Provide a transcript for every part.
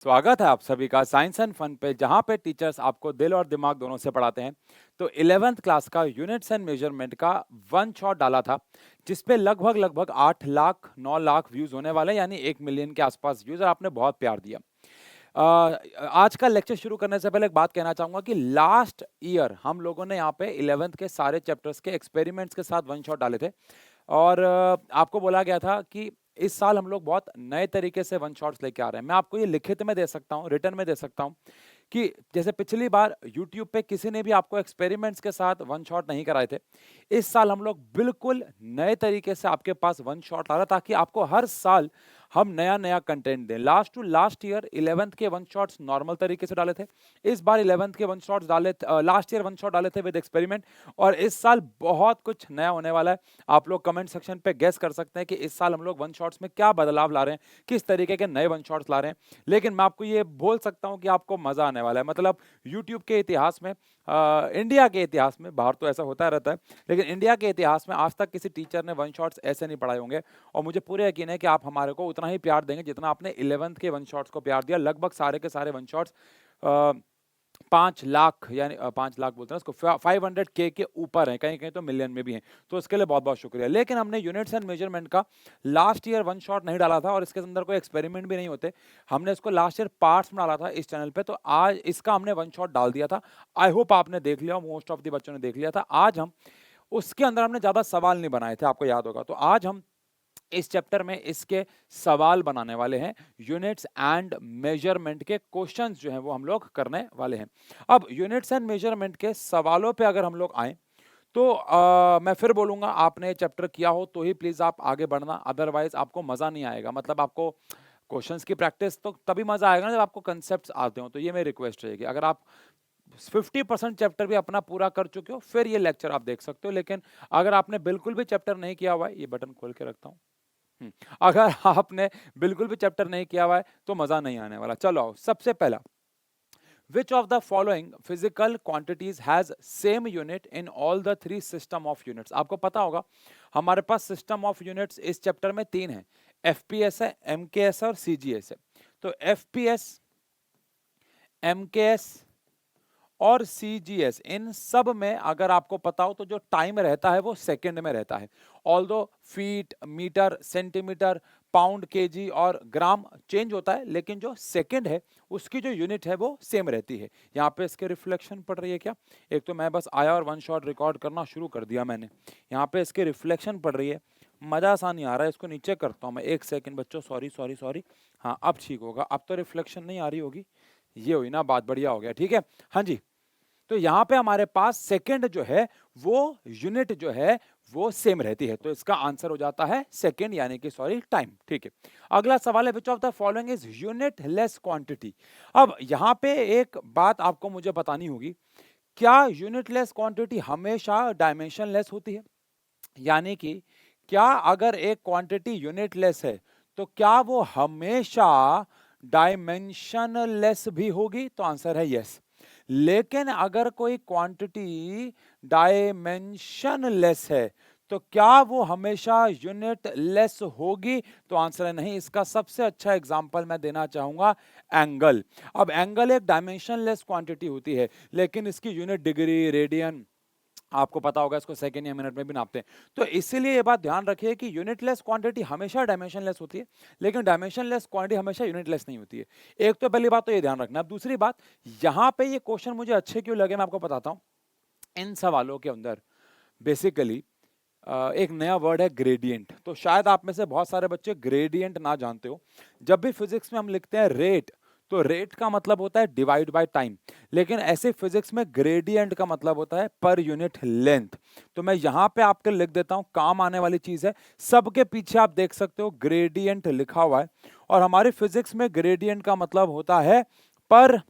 स्वागत है आप सभी का साइंस एंड फन पे, जहां पे टीचर्स आपको दिल और दिमाग दोनों से पढ़ाते हैं। तो 11th क्लास का यूनिट्स एंड मेजरमेंट का वन शॉट डाला था, जिसपे लगभग 8 लाख 9 लाख व्यूज होने वाले, यानी 1 मिलियन के आसपास व्यूज। और आपने बहुत प्यार दिया। आज का लेक्चर शुरू करने से पहले एक बात कहना चाहूंगा कि लास्ट ईयर हम लोगों ने यहाँ पे 11th के सारे चैप्टर्स के एक्सपेरिमेंट्स के साथ वन शॉट डाले थे। और आपको बोला गया था कि इस साल हम लोग बहुत नए तरीके से वन शॉट्स लेके आ रहे हैं। मैं आपको ये लिखित में दे सकता हूँ, रिटर्न में दे सकता हूँ कि जैसे पिछली बार YouTube पे किसी ने भी आपको एक्सपेरिमेंट्स के साथ वन शॉट नहीं कराए थे, इस साल हम लोग बिल्कुल नए तरीके से आपके पास वन शॉट ला रहे हैं, ताकि आपको हर साल हम नया नया कंटेंट दें। Last to last year 11th के वन शॉट्स नॉर्मल तरीके से डाले थे, इस बार 11th के वन शॉट्स डाले, लास्ट ईयर वन शॉट डाले थे विद एक्सपेरिमेंट। और इस साल बहुत कुछ नया होने वाला है। आप लोग कमेंट सेक्शन पे गेस कर सकते हैं कि इस साल हम लोग वन शॉट्स में क्या बदलाव ला रहे हैं, किस तरीके के नए वन शॉट्स ला रहे हैं। लेकिन मैं आपको ये बोल सकता हूं कि आपको मजा आने वाला है। मतलब यूट्यूब के इतिहास में, इंडिया के इतिहास में, बाहर तो ऐसा होता रहता है, लेकिन इंडिया के इतिहास में आज तक किसी टीचर ने वन शॉट्स ऐसे नहीं पढ़ाए होंगे। और मुझे पूरे यकीन है कि आप हमारे को उतना ही प्यार देंगे जितना आपने 11th के वन शॉट्स को प्यार दिया। लगभग सारे के सारे वन शॉट्स 5 लाख, यानी 5 लाख बोलते हैं उसको, 500K के ऊपर है, कहीं कहीं तो मिलियन में भी हैं। तो इसके लिए बहुत बहुत शुक्रिया। लेकिन हमने यूनिट्स एंड मेजरमेंट का लास्ट ईयर वन शॉट नहीं डाला था, और इसके अंदर कोई एक्सपेरिमेंट भी नहीं होते। हमने इसको लास्ट ईयर पार्ट्स में डाला था इस चैनल पे, तो आज इसका हमने वन शॉट डाल दिया था। आई होप आपने देख लिया, मोस्ट ऑफ द बच्चों ने देख लिया था। आज हम उसके अंदर हमने ज्यादा सवाल नहीं बनाए थे, आपको याद होगा। तो आज हम इस चैप्टर में इसके सवाल बनाने वाले हैं। यूनिट्स एंड मेजरमेंट के क्वेश्चंस जो हैं वो हम लोग करने वाले हैं। अब यूनिट्स एंड मेजरमेंट के सवालों पे अगर हम लोग आए, तो मैं फिर बोलूंगा, आपने चैप्टर किया हो तो ही प्लीज आप आगे बढ़ना, अदरवाइज आपको मजा नहीं आएगा। मतलब आपको क्वेश्चंस की प्रैक्टिस तो तभी मजा आएगा ना जब आपको कंसेप्ट्स आते हो। तो ये मेरी रिक्वेस्ट रहेगी, अगर आप 50% चैप्टर भी अपना पूरा कर चुके हो फिर ये लेक्चर आप देख सकते हो। लेकिन अगर आपने बिल्कुल भी चैप्टर नहीं किया हुआ है, ये बटन खोल के रखता हूँ, अगर आपने बिल्कुल भी चैप्टर नहीं किया हुआ है तो मजा नहीं आने वाला। चलो आओ, सबसे पहला, which of the following physical quantities has same unit in all the three system of units? आपको पता होगा हमारे पास सिस्टम ऑफ यूनिट्स इस चैप्टर में 3 है। एफपीएस है, एमकेएस है और सीजीएस है। तो एफपीएस, एमकेएस और सीजीएस, इन सब में अगर आपको पता हो तो जो टाइम रहता है वो सेकंड में रहता है। Although feet, metre, centimetre, pound, KG और ग्राम चेंज होता है, लेकिन जो सेकंड है उसकी जो यूनिट है वो सेम रहती है। यहाँ पे इसके रिफ्लेक्शन पड़ रही है क्या? एक तो मैं बस आया और वन शॉट रिकॉर्ड करना शुरू कर दिया मैंने। यहाँ पे इसके रिफ्लेक्शन पड़ रही है, मजा सा नहीं आ रहा है। इसको नीचे करता हूँ मैं, एक सेकंड बच्चों, सॉरी सॉरी सॉरी। हाँ अब ठीक होगा, अब तो रिफ्लेक्शन नहीं आ रही होगी। ये हुई ना बात, बढ़िया हो गया, ठीक है। हाँ जी, तो यहां पे हमारे पास सेकंड जो है वो यूनिट जो है वो सेम रहती है, तो इसका आंसर हो जाता है सेकंड, यानी कि सॉरी टाइम, ठीक है। अगला सवाल है, which of the following is unit less quantity? अब यहां पे एक बात आपको मुझे बतानी होगी, क्या यूनिट लेस क्वांटिटी हमेशा डायमेंशन लेस होती है? यानी कि क्या अगर एक क्वांटिटी यूनिट लेस है तो क्या वो हमेशा डायमेंशन लेस भी होगी? तो आंसर है यस। लेकिन अगर कोई क्वांटिटी डायमेंशन लेस है तो क्या वो हमेशा यूनिट लेस होगी? तो आंसर है नहीं। इसका सबसे अच्छा एग्जांपल मैं देना चाहूंगा, एंगल। अब एंगल एक डायमेंशन लेस क्वांटिटी होती है, लेकिन इसकी यूनिट डिग्री, रेडियन, आपको पता होगा, इसको सेकंड या मिनट में भी नापते हैं। तो इसीलिए ये बात ध्यान रखिए कि यूनिटलेस क्वांटिटी हमेशा डायमेंशनलेस होती है, लेकिन डायमेंशनलेस क्वांटिटी हमेशा यूनिटलेस नहीं होती है। एक तो पहली बात तो ये ध्यान रखना। अब दूसरी बात, यहां पे ये क्वेश्चन मुझे अच्छे क्यों लगे मैं आपको बताता हूं। इन सवालों के अंदर बेसिकली एक नया वर्ड है ग्रेडियंट। तो शायद आप में से बहुत सारे बच्चे ग्रेडियंट ना जानते हो। जब भी फिजिक्स में हम लिखते हैं रेट, तो रेट का मतलब होता है डिवाइड बाय टाइम, लेकिन ऐसे फिजिक्स में ग्रेडियंट का मतलब होता है पर यूनिट लेंथ। तो मैं यहां पे आपके लिख देता हूं, काम आने वाली चीज है। सबके पीछे आप देख सकते हो ग्रेडियंट लिखा हुआ है, और हमारी फिजिक्स में ग्रेडियंट का मतलब होता है पर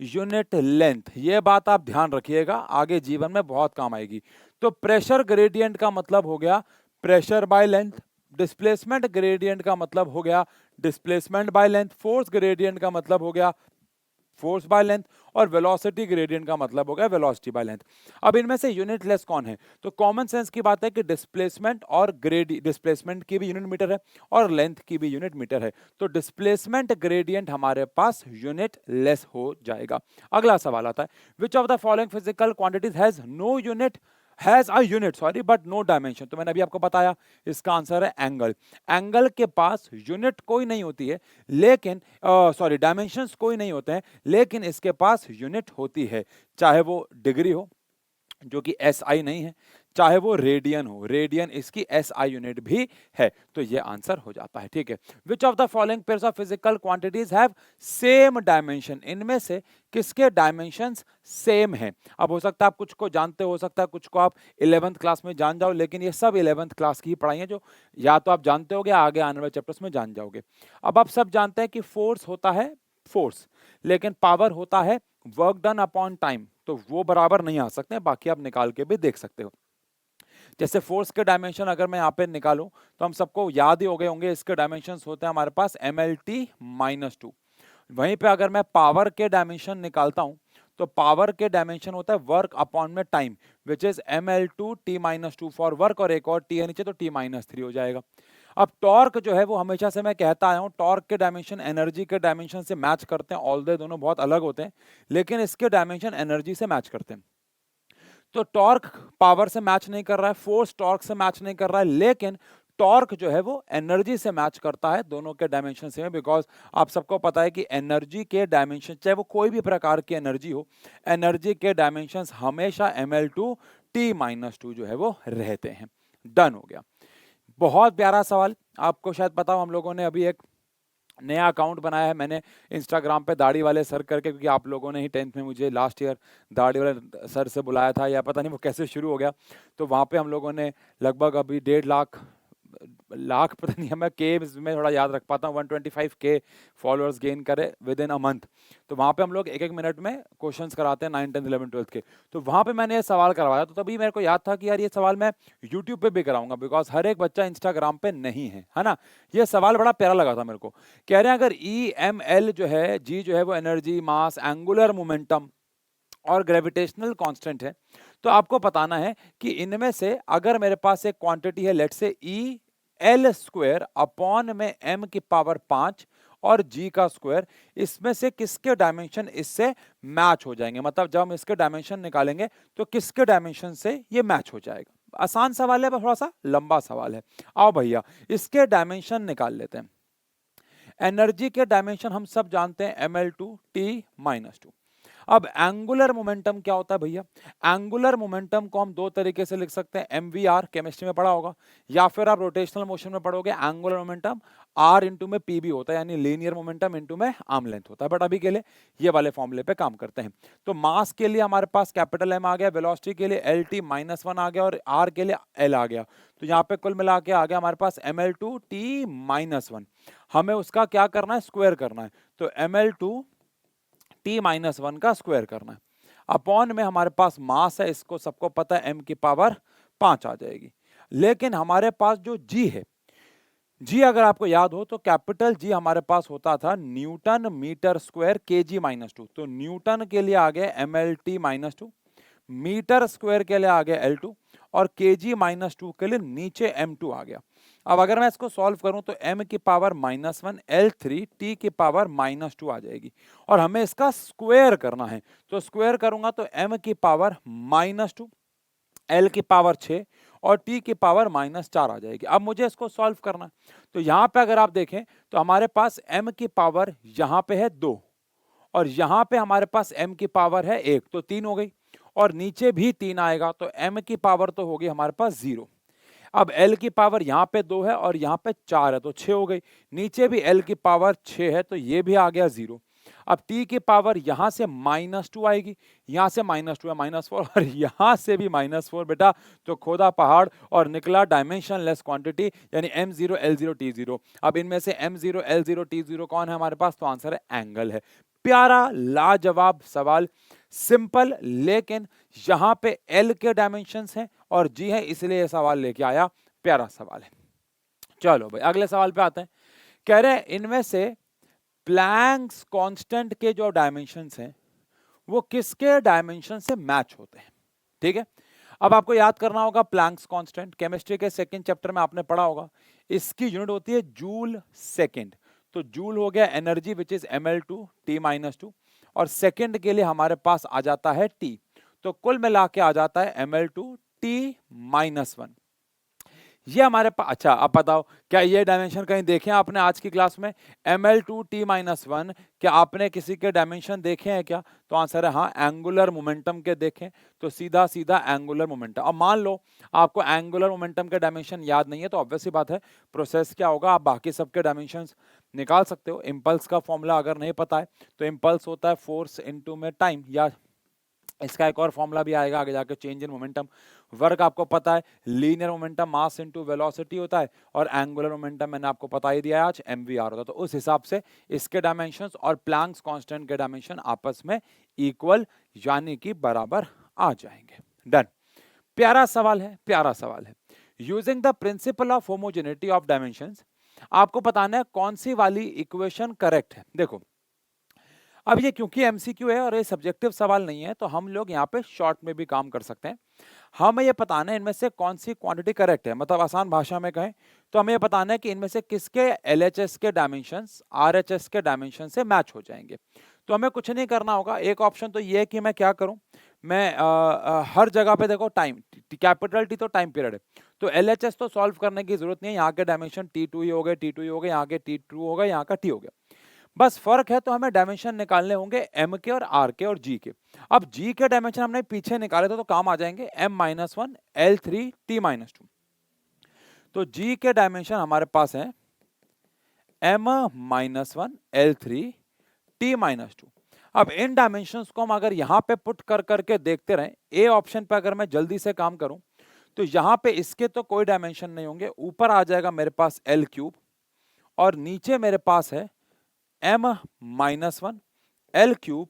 यूनिट लेंथ। ये बात आप ध्यान रखिएगा, आगे जीवन में बहुत काम आएगी। तो प्रेशर ग्रेडियंट का मतलब हो गया pressure by length, displacement gradient का मतलब हो गया displacement by length, force gradient का मतलब हो गया फोर्स बाय लेंथ, और वेलोसिटी ग्रेडियंट का मतलब हो गया वेलोसिटी बाय लेंथ। अब इनमें से यूनिट लेस कौन है? तो कॉमन सेंस की बात है कि डिस्प्लेसमेंट और डिस्प्लेसमेंट की भी यूनिट मीटर है और लेंथ की भी यूनिट मीटर है, तो डिस्प्लेसमेंट ग्रेडियंट हमारे पास यूनिट लेस हो जाएगा। अगला सवाल आता है, which of the following physical quantities has no unit has a unit sorry but no dimension? तो मैंने अभी आपको बताया, इसका आंसर है एंगल। एंगल के पास यूनिट कोई नहीं होती है, लेकिन सॉरी डायमेंशंस कोई नहीं होते हैं, लेकिन इसके पास यूनिट होती है, चाहे वो डिग्री हो जो कि एसआई नहीं है, चाहे वो रेडियन हो, रेडियन इसकी एसआई यूनिट भी है, तो ये आंसर हो जाता है। ठीक है, which of the following pairs of physical quantities have same dimension? इनमें से किसके डायमेंशंस सेम हैं? अब हो सकता है आप कुछ को जानते हो सकता है कुछ को आप 11th क्लास में जान जाओ, लेकिन ये सब 11th क्लास की ही पढ़ाई है, जो या तो आप जानते होगे आगे आने वाले चैप्टर्स में जान जाओगे। अब आप सब जानते हैं कि फोर्स होता है फोर्स, लेकिन पावर होता है वर्क डन अपॉन टाइम, तो वो बराबर नहीं आ सकते, बाकी आप निकाल के भी देख सकते हो। जैसे फोर्स के डायमेंशन अगर मैं यहाँ पे निकालूं तो हम सबको याद ही हो गए होंगे, इसके डायमेंशंस होते हैं हमारे पास mlt-2। वहीं पे अगर मैं पावर के डायमेंशन निकालता हूं तो पावर के डायमेंशन होता है वर्क अपॉन में time, which is ml2t-2 for work, और एक और t है नीचे तो t-3 हो जाएगा। अब टॉर्क जो है वो हमेशा से मैं कहता आया हूं, टॉर्क के डायमेंशन एनर्जी के डायमेंशन से मैच करते हैं, ऑल्दो दोनों बहुत अलग होते हैं, लेकिन इसके डायमेंशन एनर्जी से मैच करते हैं। तो टॉर्क पावर से मैच नहीं कर रहा है, फोर्स टॉर्क से मैच नहीं कर रहा है, लेकिन टॉर्क जो है वो एनर्जी से मैच करता है, दोनों के डायमेंशन सेम है। बिकॉज आप सबको पता है कि एनर्जी के डायमेंशन, चाहे वो कोई भी प्रकार की एनर्जी हो, एनर्जी के डायमेंशन हमेशा ml2t-2 जो है वो रहते हैं। डन हो गया। बहुत प्यारा सवाल, आपको शायद पता हो हम लोगों ने अभी एक नया अकाउंट बनाया है मैंने इंस्टाग्राम पे, दाढ़ी वाले सर करके, क्योंकि आप लोगों ने ही 10th में मुझे लास्ट ईयर दाढ़ी वाले सर से बुलाया था, या पता नहीं वो कैसे शुरू हो गया, तो वहाँ पे हम लोगों ने लगभग अभी 1.5 लाख पता नहीं, मैं के में थोड़ा याद रख पाता हूँ, 125 के फॉलोअर्स गेन करे विद इन अ मंथ। तो वहाँ पे हम लोग एक एक मिनट में क्वेश्चंस कराते हैं 9, 10, 11, 12 के। तो वहाँ पे मैंने ये सवाल करवाया, तो तभी मेरे को याद था कि यार ये सवाल मैं यूट्यूब पे भी कराऊंगा, बिकॉज हर एक बच्चा इंस्टाग्राम पे नहीं है ना। ये सवाल बड़ा प्यारा लगा था मेरे को। कह रहे हैं अगर ई एम एल जो है, जी जो है वो एनर्जी, मास, एंगुलर मोमेंटम और ग्रेविटेशनल कांस्टेंट है, तो आपको बताना है कि इनमें से अगर मेरे पास एक क्वांटिटी है लेट से ई एल स्क्वायर अपॉन में एम की पावर 5 और जी का स्क्वायर, इसमें से किसके डायमेंशन इससे मैच हो जाएंगे? मतलब जब हम इसके डायमेंशन निकालेंगे तो किसके डायमेंशन से ये मैच हो जाएगा। आसान सवाल है, थोड़ा सा लंबा सवाल है। आओ भैया इसके डायमेंशन निकाल लेते हैं। एनर्जी के डायमेंशन हम सब जानते हैं ml2t-2। अब एंगुलर मोमेंटम क्या होता है भैया? एंगुलर मोमेंटम को हम दो तरीके से लिख सकते हैं, mvr केमिस्ट्री में पढ़ा होगा, या फिर आप रोटेशनल मोशन में पढ़ोगे, एंगुलर मोमेंटम r इंटू में pb होता है, यानी लीनियर मोमेंटम इंटू में आर्म लेंथ होता है। बट अभी के लिए ये वाले फॉर्मूले पे काम करते हैं। तो मास के लिए हमारे पास कैपिटल M आ गया, वेलोसिटी के लिए lt-1 आ गया, और r के लिए l आ गया। तो यहाँ पे कुल मिला के आ गया हमारे पास ml2t-1। हमें उसका क्या करना है? स्क्वायर करना है। तो ml2t-1 का स्क्वायर करना है। अपॉन में हमारे पास मास है, इसको सबको पता है, m की पावर 5 आ जाएगी। लेकिन हमारे पास जो g है, जी अगर आपको याद हो तो कैपिटल जी हमारे पास होता था न्यूटन मीटर स्क्वायर kg-2। तो न्यूटन के लिए आ गया mlt-2, मीटर स्क्वायर के लिए आ गया L2, और kg-2 के लिए नीचे m2 आ गया। अब अगर मैं इसको सॉल्व करूं तो m की पावर -1 L3 t की पावर -2 आ जाएगी, और हमें इसका स्क्वायर करना है। तो स्क्वायर करूंगा तो m की पावर -2, L की पावर 6 और t की पावर -4 आ जाएगी। अब मुझे इसको सॉल्व करना है। तो यहां पे अगर आप देखें तो हमारे पास m की पावर यहां पे है 2, और यहां पे हमारे पास m की पावर है 1, तो 3 हो गई, और नीचे भी 3 आएगा, तो m की पावर तो होगी हमारे पास 0। अब L की पावर यहाँ पे 2 है और यहाँ पे 4 है, तो 6 हो गई, नीचे भी L की पावर 6 है, तो ये भी आ गया 0। अब t की पावर यहाँ से -2 आएगी, यहाँ से -2 है -4, और यहाँ से भी -4 बेटा, तो खोदा पहाड़ और निकला डायमेंशन लेस क्वांटिटी, यानी m0 l0 t0। अब इनमें से m0 l0 t0 कौन है हमारे पास? तो आंसर है एंगल है। प्यारा लाजवाब सवाल, सिंपल, लेकिन यहां पे L के डायमेंशंस हैं और G है, इसलिए ये सवाल लेके आया, प्यारा सवाल है। चलो भाई अगले सवाल पे आते हैं। कह रहे हैं इनमें से प्लैंक्स कांस्टेंट के जो डायमेंशंस हैं वो किसके डायमेंशन से मैच होते हैं, ठीक है। अब आपको याद करना होगा प्लैंक्स कांस्टेंट, केमिस्ट्री के सेकंड चैप्टर में आपने पढ़ा होगा, इसकी यूनिट होती है जूल सेकंड। तो जूल हो गया energy which is ml2 T-2, और सेकंड के लिए हमारे पास आ जाता है T, तो कुल मिला के आ जाता है ml2 T-1। ये हमारे पास, अच्छा अब बताओ क्या ये डायमेंशन कहीं देखे हैं आपने आज की क्लास में, ml2 T-1, क्या आपने किसी के डायमेंशन देखे हैं क्या? तो आंसर है हाँ, एंगुलर मोमेंटम के देखें, तो सीधा सीधा एंगुलर मोमेंटम। अब मान लो आपको एंगुलर मोमेंटम के डायमेंशन याद नहीं है, तो ऑब्वियस सी बात है प्रोसेस क्या होगा, आप बाकी सबके डायमेंशन निकाल सकते हो। इम्पल्स का फॉर्मूला अगर नहीं पता है तो इम्पल्स होता है फोर्स इनटू में टाइम, या इसका एक और फॉर्मूला भी आएगा आगे जाके, चेंज इन मोमेंटम। वर्क आपको पता है linear momentum mass into velocity होता है, और एंगुलर मोमेंटम मैंने आपको बता ही दिया है आज, mvr होता है। तो उस हिसाब से इसके डायमेंशंस और प्लैंक्स कांस्टेंट के डायमेंशन आपस में इक्वल यानी कि बराबर आ जाएंगे। डन। प्यारा सवाल है, प्यारा सवाल है। Using the principle of homogeneity of dimensions, आपको बताना है कौन सी वाली इक्वेशन करेक्ट है। देखो अब ये क्योंकि एमसीक्यू है और ये सब्जेक्टिव सवाल नहीं है, तो हम लोग यहाँ पे शॉर्ट में भी काम कर सकते हैं। हमें ये बताना है इनमें से कौन सी क्वांटिटी करेक्ट है, मतलब आसान भाषा में कहें तो हमें ये बताना है कि इनमें से किसके एलएचएस के डायमेंशंस आरएचएस के डायमेंशन से मैच हो जाएंगे। तो हमें कुछ नहीं करना होगा, एक ऑप्शन तो ये है कि मैं क्या करूं, मैं हर जगह पे देखो टाइम, कैपिटल टी तो टाइम पीरियड है, तो एलएचएस तो सॉल्व करने की जरूरत नहीं है, यहाँ के डायमेंशन T2 ही हो गए, T2 ही हो गए, यहाँ के T2 हो गए, यहाँ का T हो गया। बस फर्क है तो हमें डायमेंशन निकालने होंगे एम के और आर के और जी के। अब जी के डायमेंशन हमने पीछे निकाले थे तो काम आ जाएंगे m-1 L3 T-2। तो जी के डायमेंशन हमारे पास है m-1 L3 T-2। अब इन डायमेंशंस को हम अगर यहां पे पुट कर करके देखते रहें, ए ऑप्शन पे अगर मैं जल्दी से काम करूं तो यहां पे इसके तो कोई डायमेंशन नहीं होंगे, ऊपर आ जाएगा मेरे पास L3 और नीचे मेरे पास है m-1 L3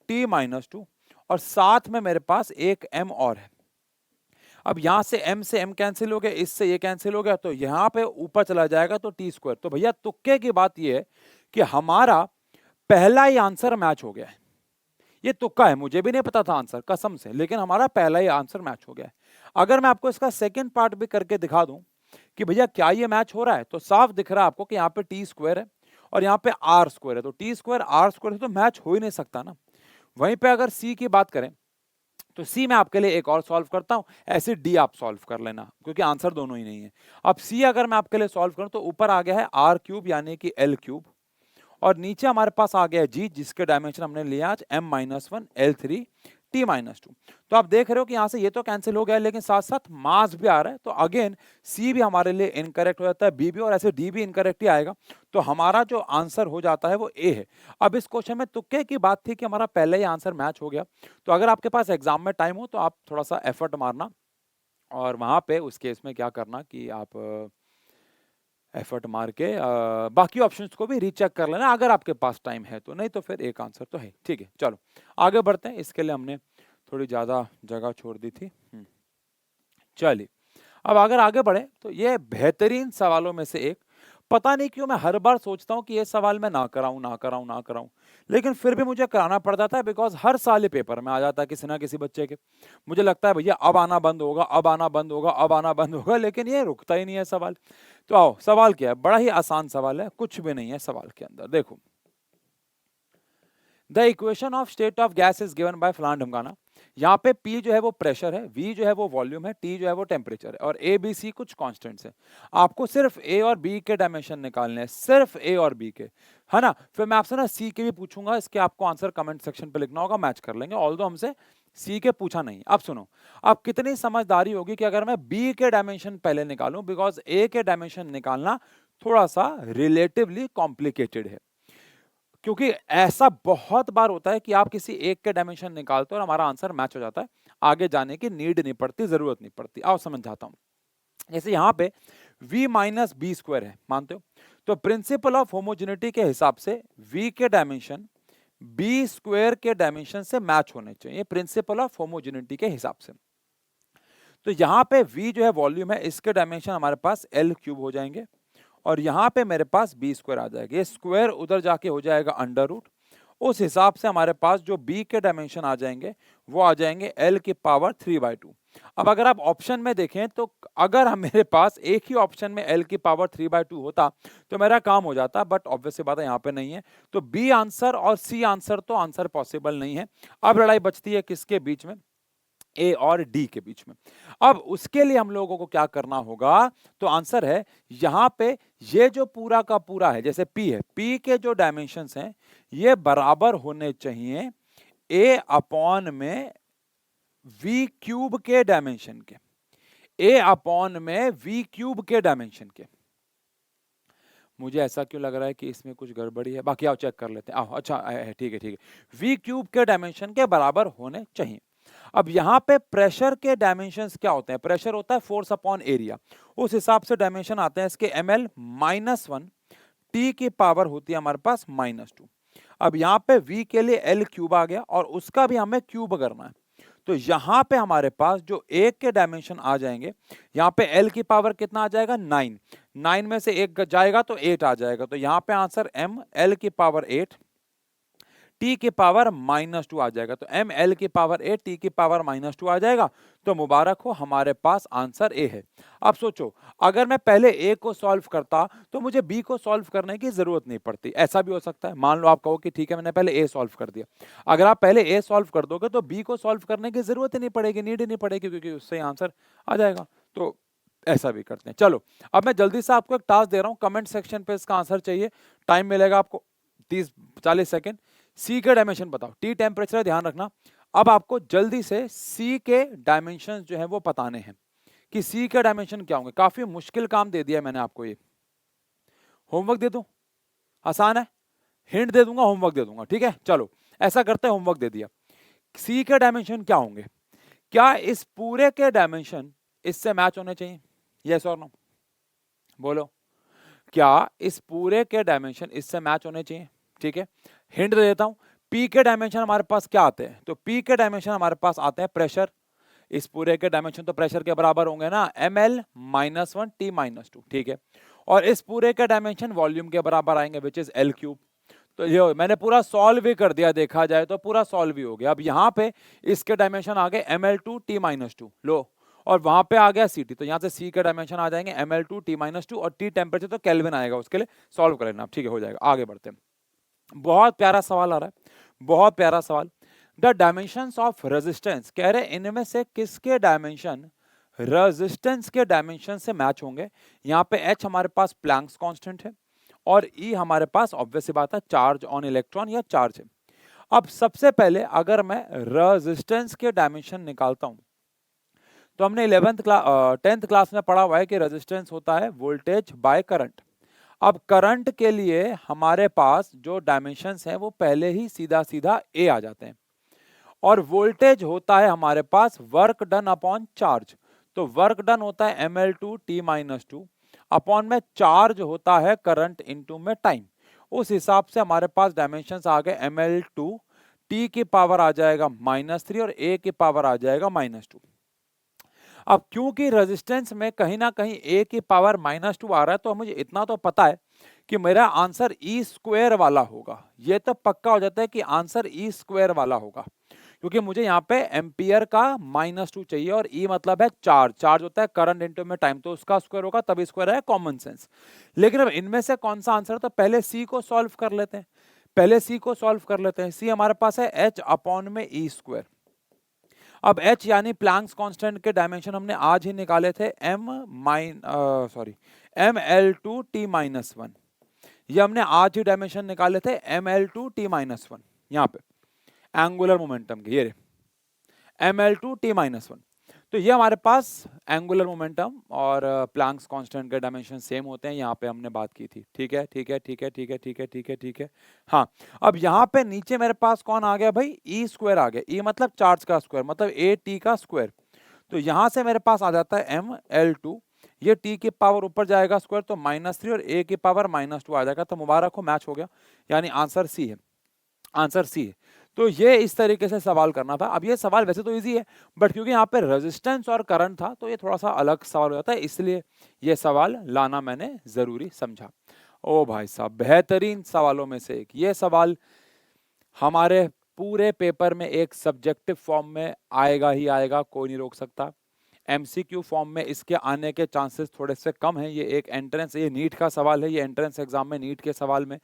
T-2, और साथ में मेरे पास एक m और है। अब यहां से m कैंसिल हो गया, इससे ये कैंसिल हो गया, तो यहां पे ऊपर चला जाएगा तो t²। तो भैया तुक्के की बात ये है कि हमारा पहला ही आंसर मैच हो गया है। ये तुक्का है, मुझे भी नहीं पता था आंसर कसम से, लेकिन हमारा पहला ही आंसर मैच हो गया है। अगर मैं आपको इसका सेकेंड पार्ट भी करके दिखा दूं कि भैया क्या ये मैच हो रहा है, तो साफ दिख रहा है आपको कि यहाँ पे t² है और यहाँ पे r² है, तो t² r² है तो मैच हो ही नहीं सकता ना। वहीं पे अगर c की बात करें तो c मैं आपके लिए एक और सॉल्व करता हूं, ऐसे d आप सॉल्व कर लेना क्योंकि आंसर दोनों ही नहीं है। अब c अगर मैं आपके लिए सॉल्व करूं तो ऊपर आ गया है r³ यानी कि L3, और नीचे हमारे पास आ गया है g, जिसके डायमेंशन हमने लिया आज m-1 L3 T-2। तो आप देख रहे हो कि यहां से ये तो कैंसिल हो गया, लेकिन साथ साथ मास भी आ रहा है, तो अगेन सी भी हमारे लिए इनकरेक्ट हो जाता है, बी भी, और ऐसे डी भी इनकरेक्ट ही आएगा। तो हमारा जो आंसर हो जाता है वो ए है। अब इस क्वेश्चन में तुक्के की बात थी कि हमारा पहले ही आंसर मैच हो गया, तो अगर आपके पास एग्जाम में टाइम हो तो आप थोड़ा सा एफर्ट मारना, और वहां पे उस केस में क्या करना कि आप एफर्ट मार के बाकी ऑप्शंस को भी रीचेक कर लेना अगर आपके पास टाइम है तो, नहीं तो फिर एक आंसर तो है। ठीक है, चलो आगे बढ़ते हैं, इसके लिए हमने थोड़ी ज्यादा जगह छोड़ दी थी। चलिए अब अगर आगे बढ़े तो ये बेहतरीन सवालों में से एक, पता नहीं क्यों मैं हर बार सोचता हूँ कि ये सवाल मैं ना कराऊं ना कराऊं ना कराऊं, लेकिन फिर भी मुझे कराना पड़ जाता है, बिकॉज हर साल ये पेपर में आ जाता है किसी ना किसी बच्चे के। मुझे लगता है भैया अब आना बंद होगा, अब आना बंद होगा, अब आना बंद होगा, लेकिन ये रुकता ही नहीं है सवाल। तो आओ, सवाल क्या है, बड़ा ही आसान सवाल है, कुछ भी नहीं है सवाल के अंदर। देखो, the equation of state of gas is given by फलान ढमकाना। यहाँ पे P जो है वो प्रेशर है, V जो है वो वॉल्यूम है, T जो है वो टेम्परेचर है, और A B C कुछ कांस्टेंट्स है। आपको सिर्फ A और B के डायमेंशन निकालने हैं, सिर्फ A और B के, है ना। फिर मैं आपसे ना C के भी पूछूंगा, इसके आपको आंसर कमेंट सेक्शन पे लिखना होगा, मैच कर लेंगे, ऑल्दो हमसे C के पूछा नहीं। अब सुनो, अब कितनी समझदारी होगी कि अगर मैं B के डायमेंशन पहले निकालूं, बिकॉज A के डायमेंशन निकालना थोड़ा सा रिलेटिवली कॉम्प्लिकेटेड है, क्योंकि ऐसा बहुत बार होता है कि आप किसी एक के डायमेंशन निकालते हो और हमारा आंसर मैच हो जाता है, आगे जाने की नीड नहीं पड़ती, जरूरत नहीं पड़ती। आओ समझाता हूं। जैसे यहाँ पे v माइनस बी स्क्वायर है, मानते हो, तो प्रिंसिपल ऑफ होमोजेनिटी के हिसाब से v के डायमेंशन बी स्क्वायर के डायमेंशन से मैच होने चाहिए, प्रिंसिपल ऑफ होमोजेनिटी के हिसाब से। तो यहाँ पे v जो है वॉल्यूम है, इसके डायमेंशन हमारे पास L³ हो जाएंगे, और यहाँ पे मेरे पास बी स्क्वायर आ जाएगा, ये स्क्वायर उधर जाके हो जाएगा अंडर रूट। उस हिसाब से हमारे पास जो बी के डायमेंशन आ जाएंगे वो आ जाएंगे एल की पावर 3/2। अब अगर आप ऑप्शन में देखें तो अगर हम मेरे पास एक ही ऑप्शन में एल की पावर 3/2 होता तो मेरा काम हो जाता, बट ऑब्वियसली बात है यहाँ पे नहीं है। तो बी आंसर और सी आंसर तो आंसर पॉसिबल नहीं है। अब लड़ाई बचती है किसके बीच में, ए और डी के बीच में। अब उसके लिए हम लोगों को क्या करना होगा, तो आंसर है यहां पे ये जो पूरा का पूरा है, जैसे पी है, पी के जो डायमेंशंस हैं ये बराबर होने चाहिए ए अपॉन में वी क्यूब के डायमेंशन के, ए अपॉन में वी क्यूब के डायमेंशन के। मुझे ऐसा क्यों लग रहा है कि इसमें कुछ गड़बड़ी है, बाकी आओ चेक कर लेते हैं। आओ, अच्छा ठीक है ठीक है, वी क्यूब के डायमेंशन के बराबर होने चाहिए। अब यहाँ पे प्रेशर के डायमेंशंस क्या होते हैं, प्रेशर होता है फोर्स अपॉन एरिया, उस हिसाब से डायमेंशन आते हैं इसके ml -1, टी की पावर होती है हमारे पास -2। अब यहाँ पे v के लिए l क्यूब आ गया और उसका भी हमें क्यूब करना है। तो यहाँ पे हमारे पास जो एक के डायमेंशन आ जाएंगे, यहाँ पे l की पावर कितना आ जाएगा 9, 9 में से एक जाएगा तो 8 आ जाएगा। तो यहाँ पे आंसर m l की पावर 8 टी की पावर -2 आ जाएगा। तो m l की पावर 8 टी की पावर -2 आ जाएगा। तो मुबारक हो, हमारे पास आंसर ए है। अब सोचो अगर मैं पहले ए को सॉल्व करता तो मुझे बी को सॉल्व करने की जरूरत नहीं पड़ती। ऐसा भी हो सकता है, मान लो आप कहो कि ठीक है मैंने पहले ए सॉल्व कर दिया, अगर आप पहले ए सॉल्व कर दोगे तो बी को सॉल्व करने की जरूरत ही नहीं पड़ेगी, नीड ही नहीं पड़ेगी, क्योंकि उससे आंसर आ जाएगा। तो ऐसा भी करते हैं। चलो अब मैं जल्दी से आपको एक टास्क दे रहा हूं, कमेंट सेक्शन पे इसका आंसर चाहिए, टाइम मिलेगा आपको 30-40 सेकेंड। सी के डायमेंशन बताओ, टी टेम्परेचर ध्यान रखना। अब आपको जल्दी से सी के डायमेंशन जो है वो बताने हैं कि सी के डायमेंशन क्या होंगे। काफी मुश्किल काम दे दिया मैंने आपको, ये होमवर्क दे दूं, आसान है, हिंट दे दूंगा, होमवर्क दे दूंगा, ठीक है। चलो ऐसा करते हैं, होमवर्क दे दिया। सी के डायमेंशन क्या होंगे, क्या इस पूरे के डायमेंशन इससे मैच होने चाहिए, यस और नो बोलो, क्या इस पूरे के डायमेंशन इससे मैच होने चाहिए, ठीक है। हिंट दे देता हूं, पी के डायमेंशन हमारे पास क्या आते हैं, तो पी के डायमेंशन हमारे पास आते हैं प्रेशर, इस पूरे के डायमेंशन तो प्रेशर के बराबर होंगे ना, ml -1 t -2, ठीक है। और इस पूरे के डायमेंशन वॉल्यूम के बराबर आएंगे विच इज l क्यूब। तो ये मैंने पूरा सॉल्व भी कर दिया, देखा जाए तो पूरा सॉल्व भी हो गया। अब यहाँ पे इसके डायमेंशन आ गए ml2 t -2 लो, और वहां पे आ गया ct, तो यहाँ से c के डायमेंशन आ जाएंगे ml2 t -2 और t टेम्परेचर तो केल्विन आएगा, उसके लिए सॉल्व कर लेना, ठीक है, हो जाएगा। आगे बढ़ते हैं, बहुत प्यारा सवाल आ रहा है, बहुत प्यारा सवाल। द डायमेंशंस ऑफ रेजिस्टेंस, कह रहे इनमें से किसके डायमेंशन रेजिस्टेंस के डायमेंशन से मैच होंगे। यहाँ पे h हमारे पास प्लैंक्स कांस्टेंट है और E हमारे पास ऑब्वियस सी बात है चार्ज ऑन इलेक्ट्रॉन या चार्ज है। अब सबसे पहले अगर मैं रेजिस्टेंस के डायमेंशन निकालता हूं तो हमने 10th क्लास में पढ़ा हुआ है कि रेजिस्टेंस होता है वोल्टेज बाय करंट। अब करंट के लिए हमारे पास जो डायमेंशंस हैं वो पहले ही सीधा सीधा ए आ जाते हैं, और वोल्टेज होता है हमारे पास वर्क डन अपॉन चार्ज। तो वर्क डन होता है ml2 t -2 अपॉन में चार्ज होता है करंट इनटू में टाइम। उस हिसाब से हमारे पास डायमेंशंस आ गए, ml2 t की पावर आ जाएगा -3 और a की पावर आ जाएगा -2। अब क्योंकि रेजिस्टेंस में कहीं ना कहीं a की पावर -2 आ रहा है, तो मुझे इतना तो पता है कि मेरा आंसर ई स्क्वायर वाला होगा। ये तो पक्का हो जाता है कि आंसर ई स्क्वायर वाला होगा, क्योंकि मुझे यहाँ पे एम्पियर का -2 चाहिए और ई मतलब है चार्ज, चार्ज होता है करंट इनटू में टाइम, तो उसका स्क्वायर होगा, तभी स्क्वायर है, कॉमन सेंस। लेकिन अब इनमें से कौन सा आंसर है, तो पहले सी को सॉल्व कर लेते हैं, पहले सी को सॉल्व कर लेते हैं। सी हमारे पास है h अपॉन में ई स्क्वायर। अब h यानी प्लैंक्स कांस्टेंट के डायमेंशन हमने आज ही निकाले थे, ml2 t -1, ये हमने आज ही डायमेंशन निकाले थे ml2 t -1, यहाँ पे एंगुलर मोमेंटम के, ये ml2 t -1। तो ये हमारे पास एंगुलर मोमेंटम और प्लैंक्स कांस्टेंट के डायमेंशन सेम होते हैं, यहाँ पे हमने बात की थी, ठीक है ठीक है ठीक है ठीक है ठीक है ठीक है ठीक है। हाँ, अब यहाँ पे नीचे मेरे पास कौन आ गया भाई, ई स्क्वायर आ गया, ई मतलब चार्ज का स्क्वायर, मतलब ए टी का स्क्वायर। तो यहाँ से मेरे पास आ जाता है ml2, ये t की पावर ऊपर जाएगा स्क्वायर, तो -3 और a की पावर -2 आ जाएगा। तो मुबारक हो, मैच हो गया, यानी आंसर सी है, आंसर सी है। तो ये इस तरीके से सवाल करना था। अब ये सवाल वैसे तो इजी है, बट क्योंकि यहाँ पे रेजिस्टेंस और करंट था तो ये थोड़ा सा अलग सवाल हो जाता है, इसलिए ये सवाल लाना मैंने जरूरी समझा। ओ भाई साहब, बेहतरीन सवालों में से एक ये सवाल हमारे पूरे पेपर में एक सब्जेक्टिव फॉर्म में आएगा ही आएगा, कोई नहीं रोक सकता। एमसीक्यू फॉर्म में इसके आने के चांसेस थोड़े से कम हैं। ये एक एंट्रेंस, ये नीट का सवाल है, ये एंट्रेंस एग्जाम में नीट के सवाल में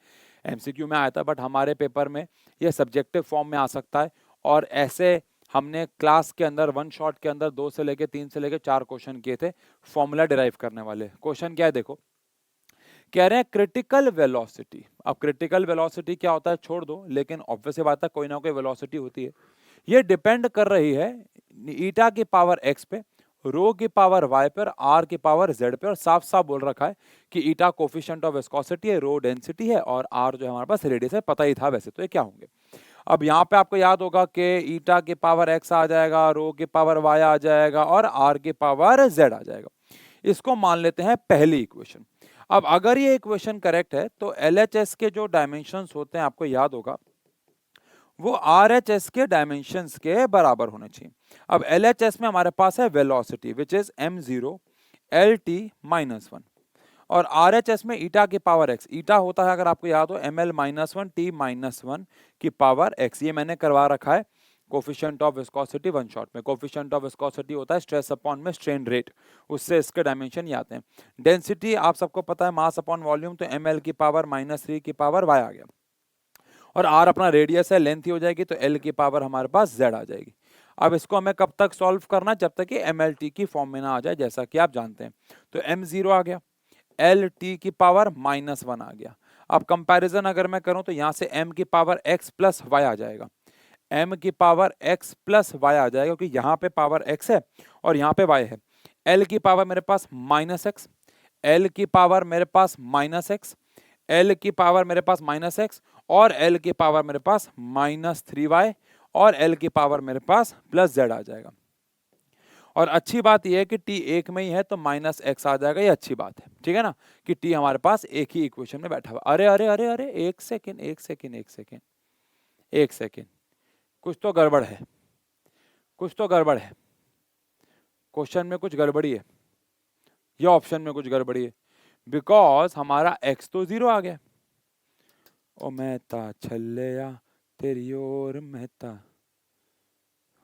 एमसीक्यू में आया था, बट हमारे पेपर में ये सब्जेक्टिव फॉर्म में आ सकता है। और ऐसे हमने क्लास के अंदर वन शॉट के अंदर 2 से लेके 3 से लेके 4 क्वेश्चन किए थे फॉर्मूला डिराइव करने वाले। क्वेश्चन क्या है देखो, कह रहे हैं क्रिटिकल वेलोसिटी। अब क्रिटिकल वेलोसिटी क्या होता है छोड़ दो, लेकिन ऑब्वियस बात है कोई ना कोई वेलोसिटी होती है। ये डिपेंड कर रही है ईटा की पावर एक्स पे, रो की पावर वाई पर, आर की पावर जेड पे, और साफ साफ बोल रखा है कि ईटा कोफिशिएंट ऑफ विस्कोसिटी है, रो डेंसिटी है, और आर जो है हमारे पास रेडियस है। पता ही था वैसे तो ये क्या होंगे। अब यहाँ पे आपको याद होगा कि ईटा की पावर एक्स आ जाएगा, रो की पावर वाई आ जाएगा, और आर की पावर जेड आ जाएगा। इसको मान लेते हैं पहली इक्वेशन। अब अगर ये इक्वेशन करेक्ट है तो LHS के जो डायमेंशंस होते हैं आपको याद होगा वो RHS के डायमेंशंस के बराबर होने चाहिए। अब LHS में हमारे पास है velocity which is m0 LT -1, और RHS में ईटा की पावर x, ईटा होता है अगर आपको याद हो ml -1 t -1 की पावर x। ये मैंने करवा रखा है coefficient of viscosity one shot में। कोफिशिएंट ऑफ विस्कोसिटी होता है स्ट्रेस अपॉन में स्ट्रेन रेट, उससे इसके डायमेंशन ये आते हैं। डेंसिटी आप सबको पता है मास अपॉन वॉल्यूम, तो ml की पावर -3 की पावर y आ गया, और r अपना रेडियस है, लेंथ ही हो जाएगी, तो l की पावर हमारे पास z आ जाएगी। अब इसको हमें कब तक सॉल्व करना, जब तक कि mlt की फॉर्म में ना आ जाए, जैसा कि आप जानते हैं। तो m0 आ गया, LT की पावर -1 आ गया। अब कंपैरिजन अगर मैं करूं तो यहां से m की पावर x प्लस y आ जाएगा, m की पावर x प्लस y आ जाएगा, क्योंकि यहाँ पे पावर x है और यहाँ पे y है। l की पावर मेरे पास -x, l की पावर मेरे पास -x, l की पावर मेरे पास -x, और l की पावर मेरे पास -3y, और l की पावर मेरे पास +z आ जाएगा। और अच्छी बात यह है कि t एक में ही है तो -x आ जाएगा, ये अच्छी बात है, ठीक है ना, कि t हमारे पास एक ही इक्वेशन में बैठा हुआ। अरे अरे अरे अरे, एक सेकेंड एक सेकेंड एक सेकेंड एक सेकेंड, कुछ तो गड़बड़ है, कुछ तो गड़बड़ है, क्वेश्चन में कुछ गड़बड़ी है, या ऑप्शन में कुछ गड़बड़ी है, बिकॉज हमारा x तो 0 आ गया। ओ मेहता छल्लेया तेरी ओर मेहता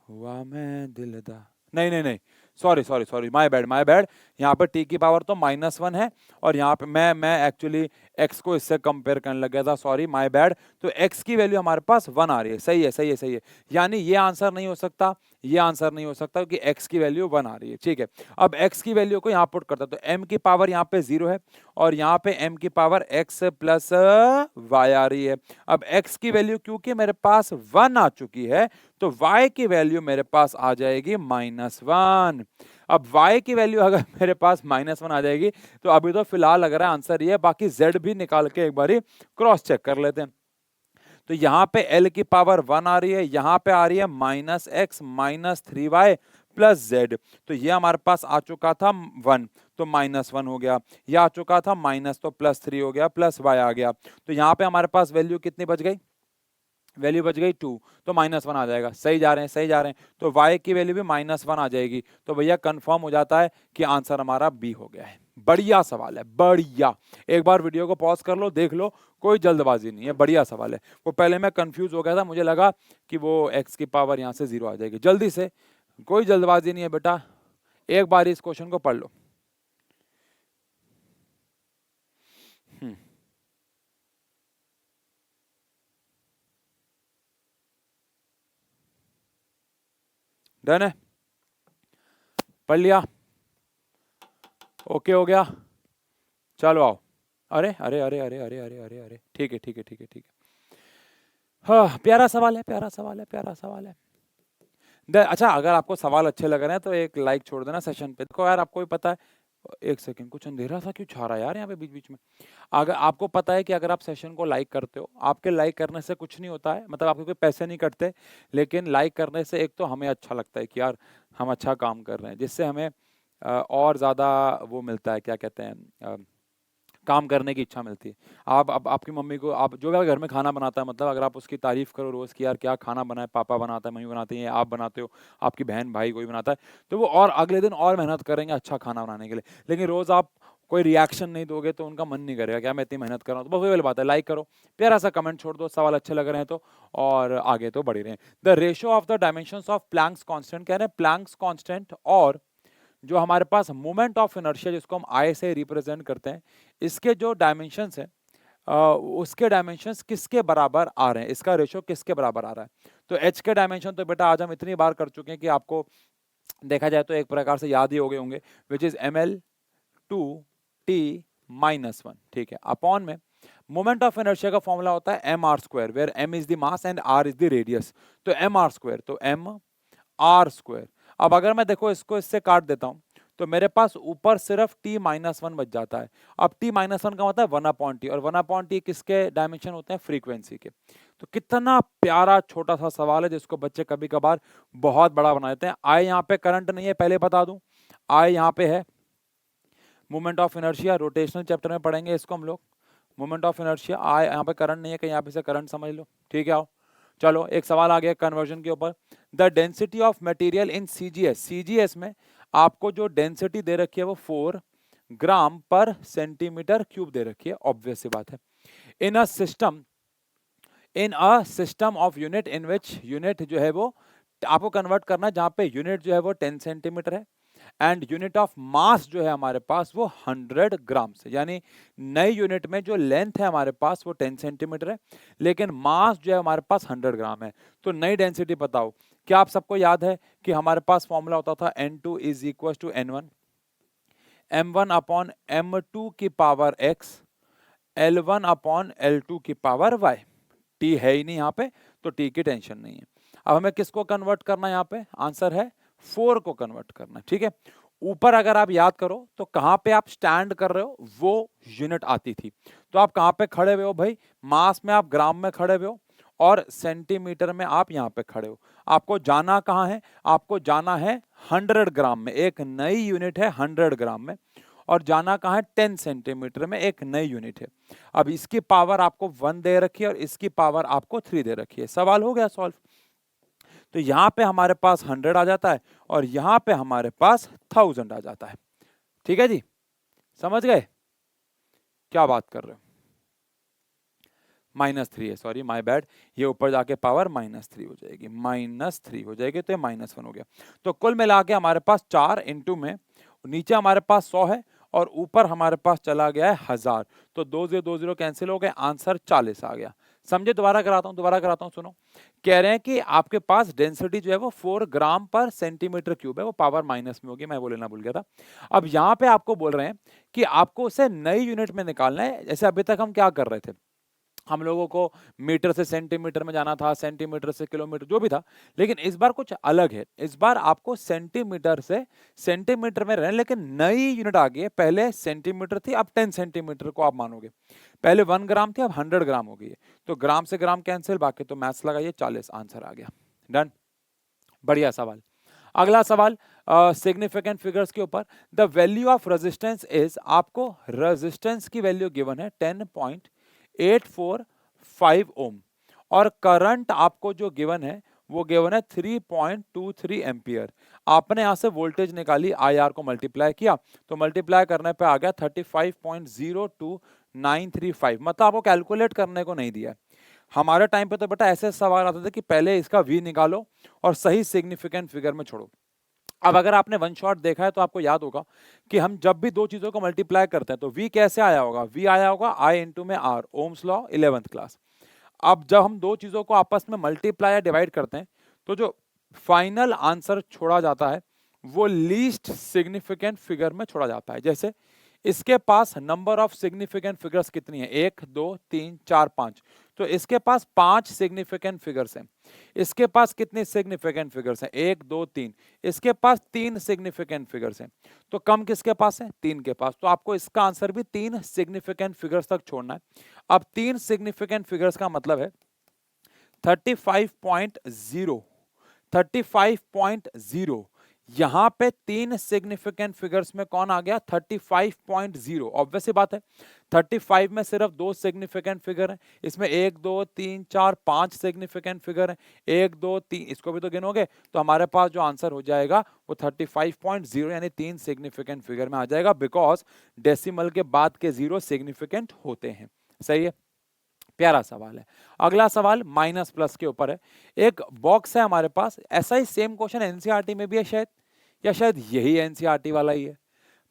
हुआ मैं दिलदा, नहीं नहीं नहीं, sorry sorry sorry, my bad my bad. यहाँ पर t की पावर तो -1 है, और यहाँ पे मैं एक्चुअली x को इससे कंपेयर करने लग गया था, सॉरी माय बैड। तो x की वैल्यू हमारे पास 1 आ रही है, सही है सही है सही है, यानी ये आंसर नहीं हो सकता, ये आंसर नहीं हो सकता, क्योंकि x की वैल्यू 1 आ रही है, ठीक है। अब x की वैल्यू को यहाँ पुट करता है, तो m की पावर यहाँ पे 0 है, और यहाँ पे m की पावर x प्लस y आ रही है। अब x की वैल्यू क्योंकि मेरे पास 1 आ चुकी है, तो y की वैल्यू मेरे पास आ जाएगी -1। अब y की वैल्यू अगर मेरे पास -1 आ जाएगी, तो अभी तो फिलहाल लग रहा है आंसर ये है, बाकी z भी निकाल के एक बार क्रॉस चेक कर लेते हैं। तो यहाँ पे l की पावर 1 आ रही है, यहाँ पे आ रही है -x -3y प्लस z, तो ये हमारे पास आ चुका था 1, तो -1 हो गया, ये आ चुका था माइनस, तो +3 हो गया, प्लस y आ गया। तो यहाँ पे हमारे पास वैल्यू कितनी बच गई, वैल्यू बच गई 2, तो -1 आ जाएगा। सही जा रहे हैं सही जा रहे हैं, तो y की वैल्यू भी -1 आ जाएगी, तो भैया कंफर्म हो जाता है कि आंसर हमारा बी हो गया है। बढ़िया सवाल है, बढ़िया। एक बार वीडियो को पॉज कर लो, देख लो, कोई जल्दबाजी नहीं है, बढ़िया सवाल है। वो पहले मैं कंफ्यूज हो गया था, मुझे लगा कि वो x की पावर यहाँ से 0 आ जाएगी। जल्दी से, कोई जल्दबाजी नहीं है बेटा, एक बार इस क्वेश्चन को पढ़ लो। डन है, पढ़ लिया, ओके हो गया, चलो आओ। अरे अरे अरे अरे अरे अरे अरे अरे, ठीक है ठीक है ठीक है ठीक है। हाँ, प्यारा सवाल है, प्यारा सवाल है, प्यारा सवाल है। अच्छा, अगर आपको सवाल अच्छे लग रहे हैं तो एक लाइक छोड़ देना सेशन पे। देखो यार, आपको भी पता है, एक सेकंड, कुछ अंधेरा सा क्यों छा रहा है यार यहाँ पे बीच बीच में। अगर आपको पता है कि अगर आप सेशन को लाइक करते हो, आपके लाइक करने से कुछ नहीं होता है, मतलब आपके कोई पैसे नहीं कटते, लेकिन लाइक करने से एक तो हमें अच्छा लगता है कि यार हम अच्छा काम कर रहे हैं, जिससे हमें और ज़्यादा वो मिलता है, क्या कहते हैं, काम करने की इच्छा मिलती है। आप अब आपकी मम्मी को, आप जो भी घर में खाना बनाता है, मतलब अगर आप उसकी तारीफ करो रोज की, यार क्या खाना बना है, पापा बनाता है, मम्मी बनाती है, आप बनाते हो, आपकी बहन भाई कोई बनाता है, तो वो और अगले दिन और मेहनत करेंगे अच्छा खाना बनाने के लिए। लेकिन रोज आप कोई रिएक्शन नहीं दोगे तो उनका मन नहीं करेगा, क्या मैं इतनी मेहनत कर रहा हूँ। तो बस वही वाली बात है, लाइक करो, प्यारा सा कमेंट छोड़ दो, सवाल अच्छे लग रहे हैं तो, और आगे तो बढ़ ही रहे हैं। The ratio of the dimensions of Planck's constant, कह रहे हैं प्लैंक्स कांस्टेंट और जो हमारे पास मोमेंट ऑफ इनर्शिया जिसको हम आई से रिप्रेजेंट करते हैं, इसके जो डायमेंशंस हैं उसके डायमेंशंस किसके बराबर आ रहे हैं, इसका रेशियो किसके बराबर आ रहा है। तो एच के डायमेंशन तो बेटा आज हम इतनी बार कर चुके हैं कि आपको देखा जाए तो एक प्रकार से याद ही हो गए होंगे, विच इज ml2t-1, ठीक है, अपॉन में मोमेंट ऑफ इनर्शिया का फॉर्मूला होता है mr², where m is the mass and r is the radius, तो mr², तो mr²। अब अगर मैं देखो इसको इससे काट देता हूं तो मेरे पास ऊपर सिर्फ t-1 बच जाता है। अब t-1 का मतलब 1/t, और 1/t किसके डायमेंशन होते हैं, फ्रीक्वेंसी के। तो कितना प्यारा छोटा सा सवाल है जिसको बच्चे कभी कभार बहुत बड़ा बना देते हैं। आई यहाँ पे करंट नहीं है, पहले बता दूं, आई यहाँ पे है moment of inertia, rotational chapter में पढ़ेंगे इसको हम लोग, मोमेंट ऑफ इनर्शिया। आई यहाँ पे करंट नहीं है, कहीं यहाँ पे से करंट समझ लो, ठीक है। आओ चलो एक सवाल आ गया कन्वर्जन के ऊपर। The density of material in CGS, CGS में आपको जो डेंसिटी दे रखी है वो 4 ग्राम पर सेंटीमीटर क्यूब दे रखी है, ऑब्वियस सी बात है। In a system of unit in which, unit जो है वो आपको कन्वर्ट करना है जहां पे यूनिट जो है वो 10 सेंटीमीटर है, एंड यूनिट ऑफ मास जो है हमारे पास वो 100 ग्राम से, यानी नई यूनिट में जो लेंथ है हमारे पास वो 10 सेंटीमीटर है, लेकिन मास जो है हमारे पास 100 ग्राम है। तो नई डेंसिटी बताओ। क्या आप सबको याद है कि हमारे पास फॉर्मूला होता था N2 is equal to N1 M1 upon M2 की power x, L1 upon L2 की पावर y। t है ही नहीं यहाँ पे तो t की टेंशन नहीं है। अब हमें किसको कन्वर्ट करना है, यहाँ पे आंसर है 4 को कन्वर्ट करना है, ठीक है। ऊपर अगर आप याद करो तो कहां पे आप स्टैंड कर रहे हो वो यूनिट आती थी, तो आप कहां पे खड़े हुए हो भाई, मास में आप ग्राम में खड़े हुए हो और सेंटीमीटर में आप यहाँ पे खड़े हो। आपको जाना कहाँ है, आपको जाना है 100 ग्राम में, एक नई यूनिट है 100 ग्राम में, और जाना कहाँ है 10 सेंटीमीटर में, एक नई यूनिट है। अब इसकी पावर आपको 1 दे रखी है और इसकी पावर आपको 3 दे रखी है। सवाल हो गया सॉल्व। तो यहां पे हमारे पास 100 आ जाता है और यहां पे हमारे पास 1000 आ जाता है, ठीक है जी, समझ गए क्या बात कर रहे हो। -3 है, सॉरी माय बैड, ये ऊपर जाके पावर -3 हो जाएगी, -3 हो जाएगी, तो ये -1 हो गया। तो कुल मिला के हमारे पास 4 इंटू में नीचे हमारे पास 100 है और ऊपर हमारे पास चला गया है 1000, तो 2 0 2 0 कैंसिल हो गए, आंसर 40 आ गया। समझे, दोबारा कराता हूं सुनो। कह रहे हैं कि आपके पास डेंसिटी जो है वो 4 ग्राम पर सेंटीमीटर क्यूब है, वो पावर माइनस में होगी, मैं वो लेना भूल गया था। अब यहाँ पे आपको बोल रहे हैं कि आपको उसे नई यूनिट में निकालना है। जैसे अभी तक हम क्या कर रहे थे, हम लोगों को मीटर से सेंटीमीटर में जाना था, सेंटीमीटर से किलोमीटर, जो भी था, लेकिन इस बार कुछ अलग है। इस बार आपको सेंटीमीटर से सेंटीमीटर में रहना, लेकिन नई यूनिट आ गई है। पहले सेंटीमीटर थी, अब 10 सेंटीमीटर को आप मानोगे। पहले 1 ग्राम थी, अब 100 ग्राम हो गई है। तो ग्राम से ग्राम कैंसिल, बाकी तो मैथ्स लगाइए, 40 आंसर आ गया। डन, बढ़िया सवाल। अगला सवाल सिग्निफिकेंट फिगर्स के ऊपर। The value of resistance is, आपको रेजिस्टेंस की वैल्यू गिवन है 10.845 ओम, और करंट आपको जो गिवन है वो गिवन है 3.23 एम्पियर। आपने यहां से वोल्टेज निकाली, IR को मल्टीप्लाई किया, तो मल्टीप्लाई करने पे आ गया 35.02935, मतलब आपको कैलकुलेट करने को नहीं दिया। हमारे टाइम पे तो बेटा ऐसे सवाल आते थे कि पहले इसका V निकालो और सही सिग्निफिकेंट फिगर में छोड़ो। अब अगर आपने वन शॉट देखा है तो आपको याद होगा कि हम जब भी दो चीजों को मल्टीप्लाई करते हैं तो V कैसे आया होगा, V आया होगा I इंटू में R, Ohm's law 11th class. अब जब हम दो चीजों को आपस में मल्टीप्लाई या डिवाइड करते हैं तो जो फाइनल आंसर छोड़ा जाता है वो लीस्ट सिग्निफिकेंट फिगर में छोड़ा जाता है। जैसे इसके पास नंबर ऑफ सिग्निफिकेंट फिगर्स कितनी है, 1 2 3 4 5, तो इसके पास 5 सिग्निफिकेंट फिगर्स हैं। इसके पास कितने सिग्निफिकेंट फिगर्स हैं, 1 2 3, इसके पास 3 सिग्निफिकेंट फिगर्स हैं। तो कम किसके पास है, 3 के पास। तो आपको इसका आंसर भी 3 सिग्निफिकेंट फिगर्स तक छोड़ना है। अब 3 सिग्निफिकेंट फिगर्स का मतलब है 35.0, 35.0, यहाँ पे 3 सिग्निफिकेंट फिगर्स में कौन आ गया? 35.0। ऑब्वियस सी बात है, 35 में सिर्फ 2 सिग्निफिकेंट फिगर हैं, इसमें 1 2 3 4 5 सिग्निफिकेंट फिगर हैं, 1 2 3, इसको भी तो गिनोगे तो हमारे पास जो आंसर हो जाएगा वो 35.0 यानी 3 सिग्निफिकेंट फिगर में आ जाएगा, बिकॉज डेसिमल के बाद के 0 सिग्निफिकेंट होते हैं। सही है, प्यारा सवाल है। अगला सवाल माइनस प्लस के ऊपर है। एक बॉक्स है हमारे पास, ऐसा ही सेम क्वेश्चन एनसीईआरटी में भी है शायद, या शायद यही एनसीईआरटी वाला ही है,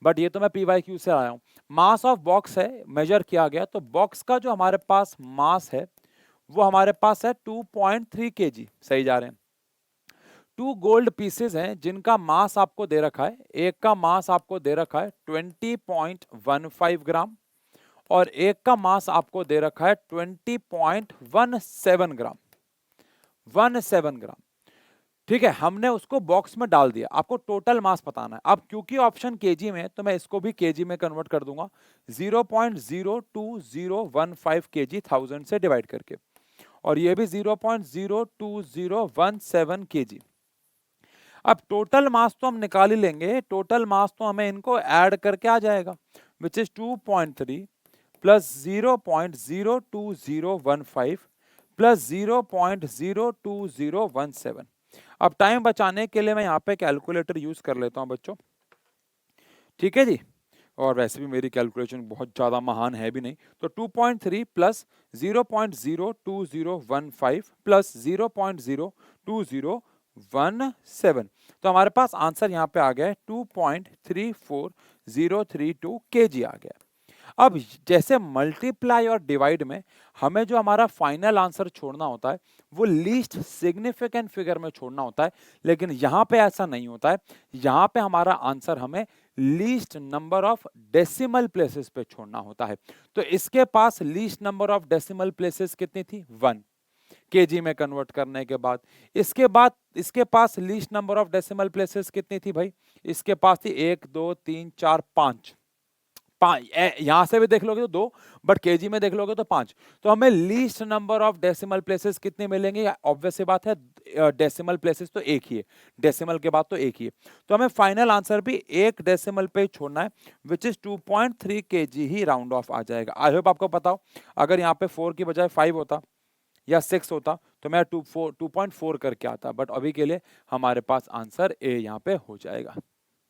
बट ये तो मैं पीवाईक्यू से आया हूं। मास ऑफ बॉक्स है, मेजर किया गया, तो बॉक्स का जो हमारे पास मास है वो हमारे पास है 2.3 kg। सही जा रहे हैं। 2 गोल्ड पीसेस हैं जिनका मास आपको दे रखा है, एक का मास आपको दे रखा है 20.15 ग्राम और एक का मास आपको दे रखा है 20.17 ग्राम, 17 ग्राम। ठीक है, हमने उसको बॉक्स में डाल दिया, आपको टोटल मास बताना है। अब क्योंकि ऑप्शन केजी में है तो मैं इसको भी केजी में कन्वर्ट कर दूंगा, 0.02015 केजी 1000 से डिवाइड करके, और ये भी 0.02017 केजी। अब टोटल मास तो हम निकाल ही लेंगे, टोटल मास तो हमें इनको ऐड करके आ जाएगा, विच इज 2.3 प्लस 0.02015 प्लस 0.02017। अब टाइम बचाने के लिए मैं यहाँ पे कैलकुलेटर यूज कर लेता हूँ बच्चों, ठीक है जी, और वैसे भी मेरी कैलकुलेशन बहुत ज्यादा महान है भी नहीं, तो 2.3 प्लस 0.02015 प्लस 0.02017, तो हमारे पास आंसर यहाँ पे आ गया है 2.34032 kg आ गया। अब जैसे मल्टीप्लाई और डिवाइड में हमें जो हमारा फाइनल आंसर छोड़ना होता है वो लीस्ट सिग्निफिकेंट फिगर में छोड़ना होता है, लेकिन यहां पे ऐसा नहीं होता है। यहां पे हमारा आंसर हमें least number of decimal places पे छोड़ना होता है। तो इसके पास least number of decimal places कितनी थी? 1 केजी में कन्वर्ट करने के बाद। इसके बाद इसके पास least number of decimal places कितनी थी भाई? इसके पास थी 1 2 3 4 5, यहां से भी देख लोगे तो 2, बट केजी में देख लोगे तो 5। तो हमें least number of decimal places कितने मिलेंगे? ऑब्वियस सी बात है, डेसिमल प्लेसेस तो एक ही है, डेसिमल के बाद तो एक ही है, तो हमें फाइनल आंसर भी एक डेसिमल पे छोड़ना है, विच इज 2.3 kg ही राउंड ऑफ आ जाएगा। आई होप आपको पता हो, अगर यहाँ पे 4 की बजाय 5 होता या 6 होता तो मैं 2.4 करके आता, बट अभी के लिए हमारे पास आंसर ए यहाँ पे हो जाएगा।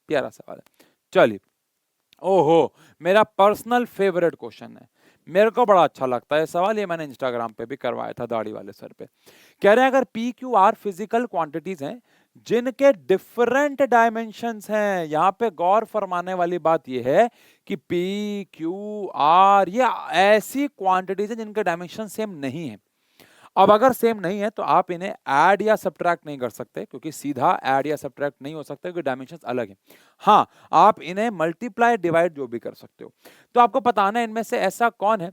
प्यारा सवाल है। चलिए, ओहो, मेरा पर्सनल फेवरेट क्वेश्चन है, मेरे को बड़ा अच्छा लगता है सवाल, ये मैंने इंस्टाग्राम पे भी करवाया था दाढ़ी वाले सर पे। कह रहे हैं अगर P Q R physical quantities हैं जिनके डिफरेंट डायमेंशंस हैं, यहां पे गौर फरमाने वाली बात यह है कि पी क्यू आर ये ऐसी क्वांटिटीज हैं जिनके डायमेंशन सेम नहीं है। अब अगर सेम नहीं है तो आप इन्हें ऐड या सब्ट्रैक्ट नहीं कर सकते, क्योंकि सीधा ऐड या सब्ट्रैक्ट नहीं हो सकता, क्योंकि डायमेंशंस अलग हैं। हाँ, आप इन्हें मल्टीप्लाई डिवाइड जो भी कर सकते हो। तो आपको बताना है इनमें से ऐसा कौन है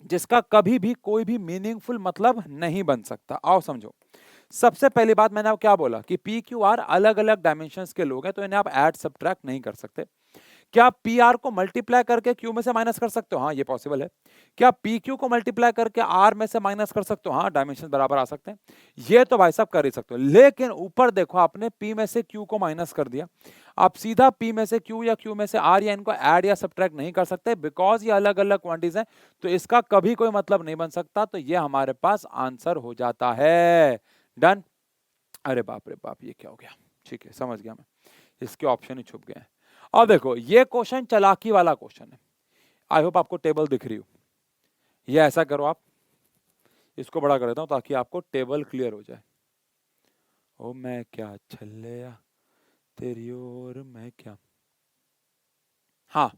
जिसका कभी भी कोई भी मीनिंगफुल मतलब नहीं बन सकता। आओ समझो। सबसे पहली बात मैंने आपको क्या बोला कि पी क्यू आर अलग अलग डायमेंशंस के लोग हैं, तो इन्हें आप ऐड सब्ट्रैक्ट नहीं कर सकते। क्या पी आर को मल्टीप्लाई करके क्यू में से माइनस कर सकते हो? हाँ, ये पॉसिबल है। क्या पी क्यू को मल्टीप्लाई करके आर में से माइनस कर सकते हो? हाँ, डायमेंशन बराबर आ सकते हैं। ये तो भाई साहब कर ही सकते हो, लेकिन ऊपर देखो आपने पी में से क्यू को माइनस कर दिया, आप सीधा पी में से क्यू या क्यू में से आर या इनको ऐड या सब्ट्रैक्ट नहीं कर सकते, बिकॉज ये अलग अलग क्वांटिटीज हैं, तो इसका कभी कोई मतलब नहीं बन सकता। तो ये हमारे पास आंसर हो जाता है। डन। अरे बाप रे बाप, ये क्या हो गया? ठीक है, समझ गया मैं, इसके ऑप्शन ही छुप गए हैं। अब देखो, ये क्वेश्चन चालाकी वाला क्वेश्चन है। आई होप आपको टेबल दिख रही हो। ये ऐसा करो, आप इसको बड़ा कर देता हूं ताकि आपको टेबल क्लियर हो जाए। ओ मैं क्या छल्लेया तेरी ओर मैं क्या। हाँ,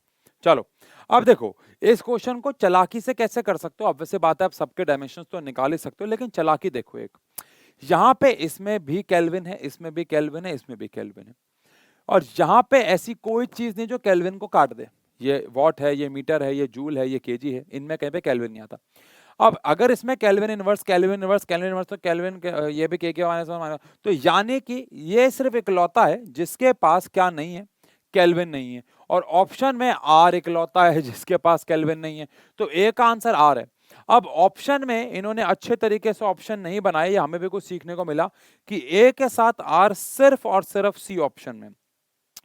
चलो अब देखो, इस क्वेश्चन को चालाकी से कैसे कर सकते हो? अब वैसे बात है, आप सबके डायमेंशंस तो निकाल ही सकते हो, लेकिन चालाकी देखो, एक यहां पे इसमें भी केल्विन है, इसमें भी केल्विन है, इसमें भी केल्विन है, और यहां पे ऐसी कोई चीज नहीं जो केल्विन को काट दे। ये वॉट है, ये मीटर है, ये जूल है, ये केजी है, इनमें कहीं पे केल्विन नहीं आता। अब अगर इसमें kelvin inverse, kelvin inverse, kelvin inverse, तो केल्विन ये भी के माइनस, तो यानी कि ये सिर्फ इकलौता है जिसके पास क्या नहीं है? केल्विन नहीं है। और ऑप्शन में आर इकलौता है जिसके पास केल्विन नहीं है, तो ए का आंसर आर है। अब ऑप्शन में इन्होंने अच्छे तरीके से ऑप्शन नहीं बनाए, ये हमें भी कुछ सीखने को मिला कि ए के साथ आर सिर्फ और सिर्फ सी ऑप्शन में,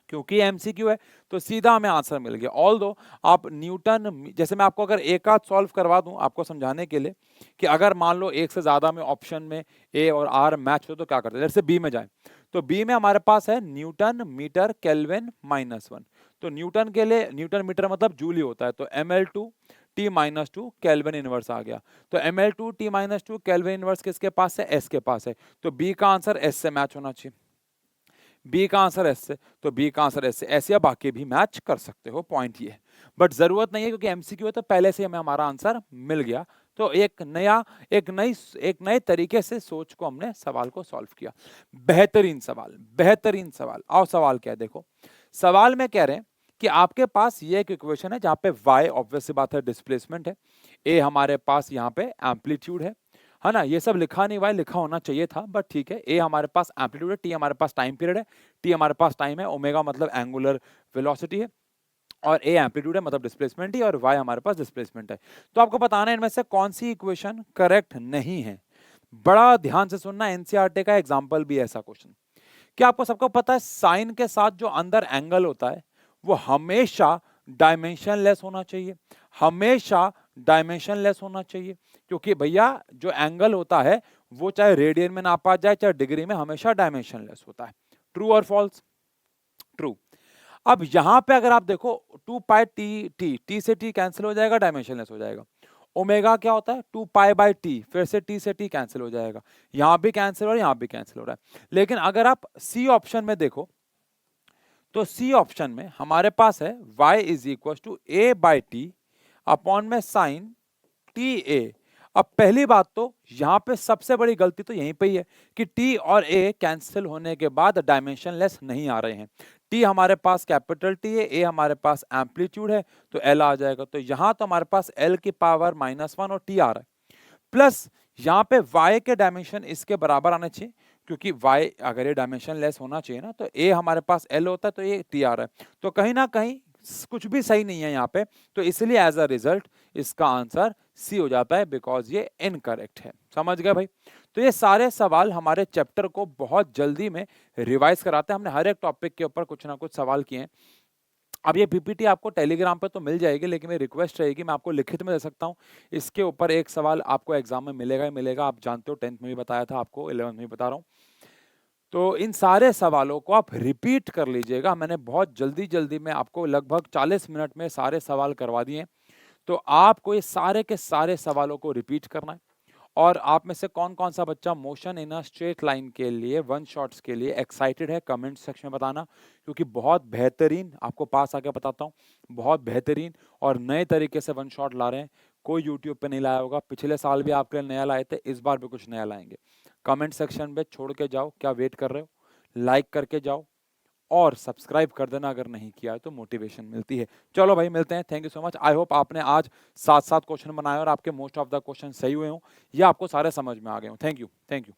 क्योंकि एमसीक्यू है तो सीधा हमें आंसर मिल गया। ऑल दो आप न्यूटन, जैसे मैं आपको अगर एक आध सॉल्व करवा दूं आपको समझाने के लिए कि अगर मान लो एक से ज्यादा में ऑप्शन में ए और आर मैच हो तो क्या करते हैं। जैसे बी में जाए तो बी में हमारे पास है न्यूटन मीटर केल्विन -1, तो न्यूटन के लिए न्यूटन मीटर मतलब जूली होता है, तो ml2 T-2 केल्विन इनवर्स आ गया। तो ml2 T-2 केल्विन इनवर्स किसके पास है, एस के पास है, तो बी का आंसर एस से मैच होना चाहिए। बी का आंसर एस से, तो बी का आंसर एस से, ऐसे या बाकी भी मैच कर सकते हो, पॉइंट ये है। बट जरूरत नहीं है क्योंकि एमसीक्यू है तो पहले से हमें हमारा आंसर मिल गया। तो एक नए तरीके से सोच को हमने सवाल को सॉल्व किया। बेहतरीन सवाल, बेहतरीन सवाल। आओ सवाल क्या है देखो। सवाल में कह रहे हैं कि आपके पास ये एक इक्वेशन है जहां पे y ऑब्वियस सी बात है डिस्प्लेसमेंट है, a हमारे पास यहाँ पे एम्पलीट्यूड है ना, ये सब लिखा नहीं हुआ है, लिखा होना चाहिए था बट ठीक है। ए हमारे पास एम्पलीट्यूड है, टी हमारे पास टाइम पीरियड है, टी हमारे पास टाइम है, ओमेगा मतलब एंगुलर वेलोसिटी है, और ए एम्पलीट्यूड है मतलब डिस्प्लेसमेंट ही, और वाई हमारे पास डिस्प्लेसमेंट है। तो आपको बताना है इनमें से कौन सी इक्वेशन करेक्ट नहीं है। बड़ा ध्यान से सुनना, एनसीईआरटी का एग्जाम्पल भी है ऐसा क्वेश्चन। क्या आपको सबको पता है साइन के साथ जो अंदर एंगल होता है वो हमेशा डायमेंशनलेस होना चाहिए, हमेशा डायमेंशनलेस होना चाहिए, क्योंकि भैया जो एंगल होता है वो चाहे रेडियन में नापा जाए चाहे डिग्री में, हमेशा डायमेंशनलेस होता है। ट्रू और फॉल्स? ट्रू। अब यहां पे अगर आप देखो 2 पाई टी से टी कैंसिल हो जाएगा, डायमेंशनलेस हो जाएगा। ओमेगा क्या होता है 2 पाई बाय टी, फिर से टी से टी कैंसिल हो जाएगा, यहां भी कैंसिल हो रहा है, यहां भी कैंसिल हो रहा है। लेकिन अगर आप सी ऑप्शन में देखो तो सी ऑप्शन में हमारे पास है y is equal to A by T upon में साइन टी ए। अब पहली बात तो यहां पे सबसे बड़ी गलती तो यहीं पे ही है कि t और a कैंसिल होने के बाद डायमेंशनलेस नहीं आ रहे हैं। t हमारे पास कैपिटल T है, a हमारे पास एम्पलीट्यूड है, तो l आ जाएगा। तो यहां तो हमारे पास l की पावर -1 और t आ रहा है, प्लस यहाँ पे y के डायमेंशन इसके बराबर आने चाहिए, क्योंकि y अगर ये डायमेंशन लेस होना चाहिए ना, तो a हमारे पास l होता है तो ये t आ रहा है, तो कहीं ना कहीं कुछ भी सही नहीं है यहाँ पे, तो इसलिए एज अ रिजल्ट इसका आंसर सी हो जाता है, बिकॉज ये इनकरेक्ट है। समझ गए भाई? तो ये सारे सवाल हमारे चैप्टर को बहुत जल्दी में रिवाइज कराते हैं। हमने हर एक टॉपिक के ऊपर कुछ ना कुछ सवाल किए हैं। अब ये पीपीटी आपको टेलीग्राम पे तो मिल जाएगी, लेकिन मेरी रिक्वेस्ट रहेगी मैं आपको लिखित में दे सकता हूँ। इसके ऊपर एक सवाल आपको एग्जाम में मिलेगा ही मिलेगा, आप जानते हो 10th में भी बताया था आपको, 11th में भी बता रहा हूँ। तो इन सारे सवालों को आप रिपीट कर लीजिएगा। मैंने बहुत जल्दी जल्दी में आपको लगभग 40 मिनट में सारे सवाल करवा दिए, तो आपको ये सारे के सारे सवालों को रिपीट करना है। और आप में से कौन कौन सा बच्चा motion in a straight line के लिए, वन शॉट्स के लिए एक्साइटेड है, कमेंट सेक्शन में बताना, क्योंकि बहुत बेहतरीन आपको पास आके बताता हूँ, बहुत बेहतरीन और नए तरीके से वन शॉट ला रहे हैं। कोई यूट्यूब पे नहीं लाया होगा, पिछले साल भी आपके लिए नया लाए थे, इस बार भी कुछ नया लाएंगे। कमेंट सेक्शन में छोड़ के जाओ, क्या वेट कर रहे हो, लाइक करके जाओ और सब्सक्राइब कर देना अगर नहीं किया है तो मोटिवेशन मिलती है। चलो भाई मिलते हैं, thank you so much. I hope आपने आज 7 क्वेश्चन बनाए और आपके मोस्ट ऑफ द क्वेश्चन सही हुए हों या आपको सारे समझ में आ गए हों। Thank you, thank you.